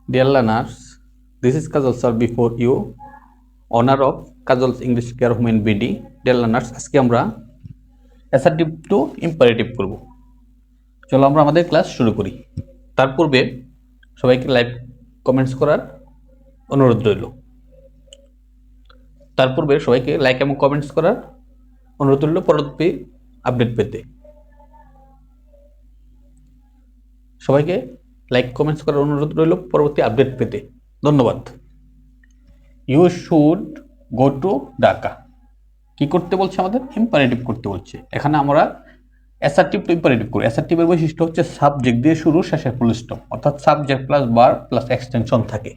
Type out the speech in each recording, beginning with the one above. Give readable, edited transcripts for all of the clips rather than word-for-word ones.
Dear learners, this is Kajal sir before you, honor of Kajal's English Care Home in BD. Dear learners, আজকে আমরা assertive to imperative করব। চলো আমরা আমাদের class শুরু করি। তার পূর্বে সবাইকে লাইভ কমেন্টস করার অনুরোধ রইল। তার পূর্বে সবাইকে লাইক এবং কমেন্টস করার অনুরোধ রইল পরবর্তী আপডেট পেতে। সবাইকে লাইক কমেন্টস করার অনুরোধ রইল পরবর্তী আপডেট পেতে। ধন্যবাদ। You should go to Dhaka. কি করতে বলছে আমাদের? ইম্পারেটিভ করতে বলছে। এখানে আমরা অ্যাসার্টিভ টু ইম্পারেটিভ করি। অ্যাসার্টিভের বৈশিষ্ট্য হচ্ছে সাবজেক্ট দিয়ে শুরু, শেষে ফুল স্টপ, অর্থাৎ subject plus verb plus extension থাকে।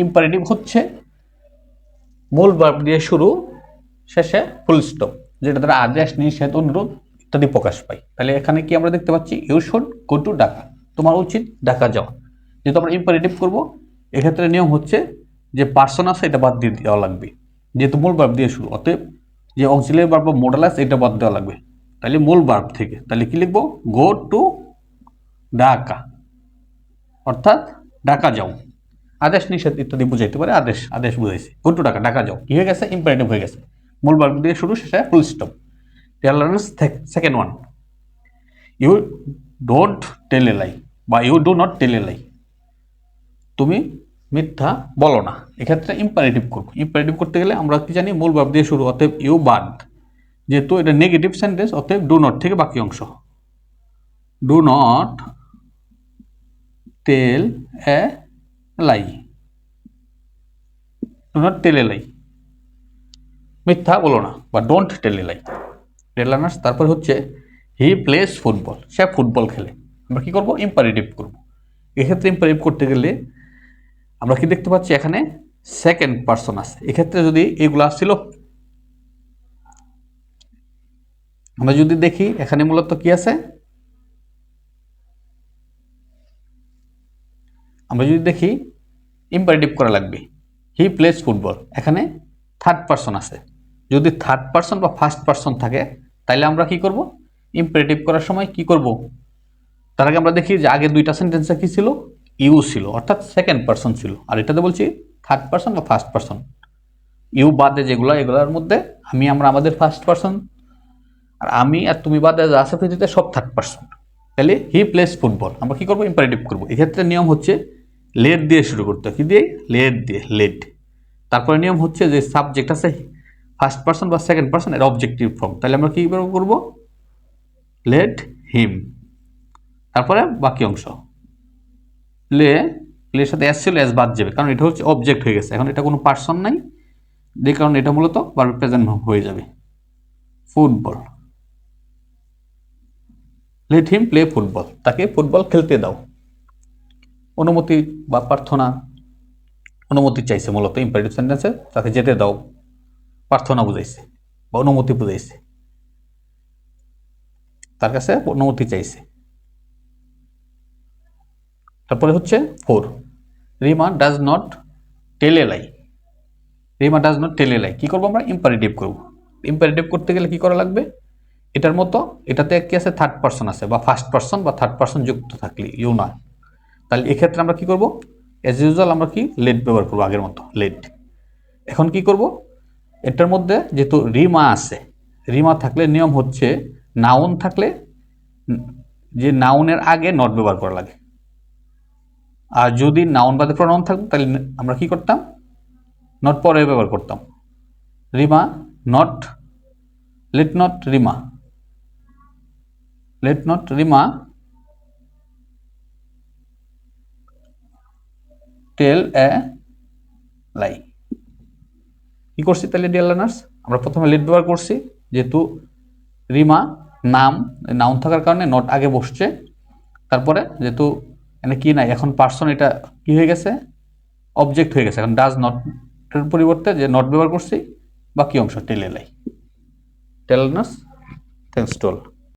ইম্পারেটিভ হচ্ছে মূল ভার্ব দিয়ে শুরু, শেষে ফুল স্টপ, যেটা দ্বারা আদেশ, নিষেধ, অনুরোধ ইত্যাদি প্রকাশ পায়। তাহলে এখানে কি আমরা দেখতে পাচ্ছি? You should go to Dhaka, তোমার উচিত ঢাকা যাওয়া। যেহেতু আমরা ইম্পারেটিভ করব, এক্ষেত্রে নিয়ম হচ্ছে যে পার্সন আছে এটা বাদ দিয়ে দেওয়া লাগবে, যেহেতু মূল ভার্ব দিয়ে শুরু। অতএব যে অক্সিলিয়ারি ভার্ব বা মোডাল আছে এটা বাদ দেওয়া লাগবে। তাহলে মূল ভার্ব থেকে তাহলে কি লিখবো? গো টু ঢাকা, অর্থাৎ ঢাকা যাও। আদেশ, নিষেধ ইত্যাদি বুঝাইতে পারে। আদেশ আদেশ বুঝাইছে। গো টু ঢাকা, ঢাকা যাও। কি হয়ে গেছে? ইম্পারেটিভ হয়ে গেছে। মূল ভার্ব দিয়ে শুরু, শেষে full stop. Second one, you don't tell a lie বা you do not tell a lie. তুমি মিথ্যা বলো না। এক্ষেত্রে ইম্পারেটিভ করবো। ইম্পারেটিভ করতে গেলে আমরা কি জানি? মূল ভার্ব দিয়ে শুরু, অতএব ইউ বাদ। যেহেতু এটা নেগেটিভ সেন্টেন্স, অতএব ডু নট থেকে বাকি অংশ। Do not tell a lie. Do not tell a lie, মিথ্যা বলো না, বা don't tell a lie. Learners, তারপর হচ্ছে he plays football. Say football খেলে। আমরা কি করব? ইম্পারেটিভ করব। এক্ষেত্রে ইম্পারেটিভ করতে গেলে আমরা কি দেখতে পাচ্ছি? এখানে সেকেন্ড পারসন আছে। এক্ষেত্রে যদি এগুলো আসছিল, আমরা যদি দেখি এখানে মূলত কি আছে, আমরা যদি দেখি ইম্পারেটিভ করা লাগবে। হি প্লেস ফুটবল, এখানে থার্ড পারসন আছে। যদি থার্ড পারসন বা ফার্স্ট পারসন থাকে তাহলে আমরা কি করব? ইম্পারেটিভ করার সময় কি করব? তার আগে আমরা দেখি যে আগে দুইটা সেন্টেন্সে কি ছিল? ইউ ছিল, অর্থাৎ সেকেন্ড পারসন ছিল। আর এটাতে বলছি থার্ড পারসন বা ফার্স্ট পারসন। ইউ বাদে যেগুলো, এগুলোর মধ্যে আমরা আমাদের ফার্স্ট পারসন, আর আমি আর তুমি বাদে যা আছে পৃথিবীতে সব থার্ড পারসন। তাহলে হি প্লেস ফুটবল, আমরা কি করবো? ইম্পারেটিভ করবো। এক্ষেত্রে নিয়ম হচ্ছে লেট দিয়ে শুরু করতে হয়। কি দিয়ে? লেট দিয়ে, লেট। তারপরে নিয়ম হচ্ছে যে সাবজেক্ট আছে ফার্স্ট পারসন বা সেকেন্ড পারসন, এর অবজেক্টিভ ফর্ম। তাহলে আমরা কি করবো? Let him. তারপরে বাকি অংশ প্লের সাথে এস ছিল, এস বাদ যাবে, কারণ এটা হচ্ছে অবজেক্ট হয়ে গেছে। এখন এটা কোনো পার্সন নাই, যে কারণে এটা মূলত ভার্ব প্রেজেন্ট হয়ে যাবে। Football, let him play football, তাকে ফুটবল খেলতে দাও। অনুমতি বা প্রার্থনা, অনুমতি চাইছে মূলত ইম্পারেটিভ সেন্টেন্সে, তাকে যেতে দাও। প্রার্থনা বুঝাইছে বা অনুমতি বুঝাইছে, তার কাছে অনুমতি চাইছে। তারপরে হচ্ছে four, Rima does not tell a lie. Rima does not tell a lie, কি করবো? আমরা ইম্পারেটিভ করবো। ইম্পারেটিভ করতে গেলে কি করা লাগবে? এটার মতো এটাতে কি আছে? থার্ড পারসন আছে, বা ফার্স্ট পারসন বা থার্ড পারসন যুক্ত থাকলে ইউ না। তাহলে এক্ষেত্রে আমরা কি করব? এজ ইউজুয়াল আমরা কি লেট ব্যবহার করবো, আগের মতো লেট। এখন কি করব? এটার মধ্যে যেহেতু রিমা আছে, রিমা থাকলে নিয়ম হচ্ছে নাউন থাকলে যে নাউনের আগে নট ব্যবহার করা লাগে। আর যদি নাউন বাদে প্রনাউন থাকতো তাহলে আমরা কি করতাম? নট পরে ব্যবহার করতাম। Rima not, let not Rima, let not Rima tell a lie. কি করছি তাহলে ডিয়ার লার্নার্স? আমরা প্রথমে লেট ব্যবহার করছি, যেহেতু রিমা নাউন থাকার কারণে নট আগে বসছে। তারপরে যেহেতু এখানে কি নাই, এখন পার্সন, এটা কি হয়ে গেছে? অবজেক্ট হয়ে গেছে। এখন ডাজ নট এর পরিবর্তে যে নট ব্যবহার করছি, বাকি অংশ টেল a lie. Tell learners, thanks to all.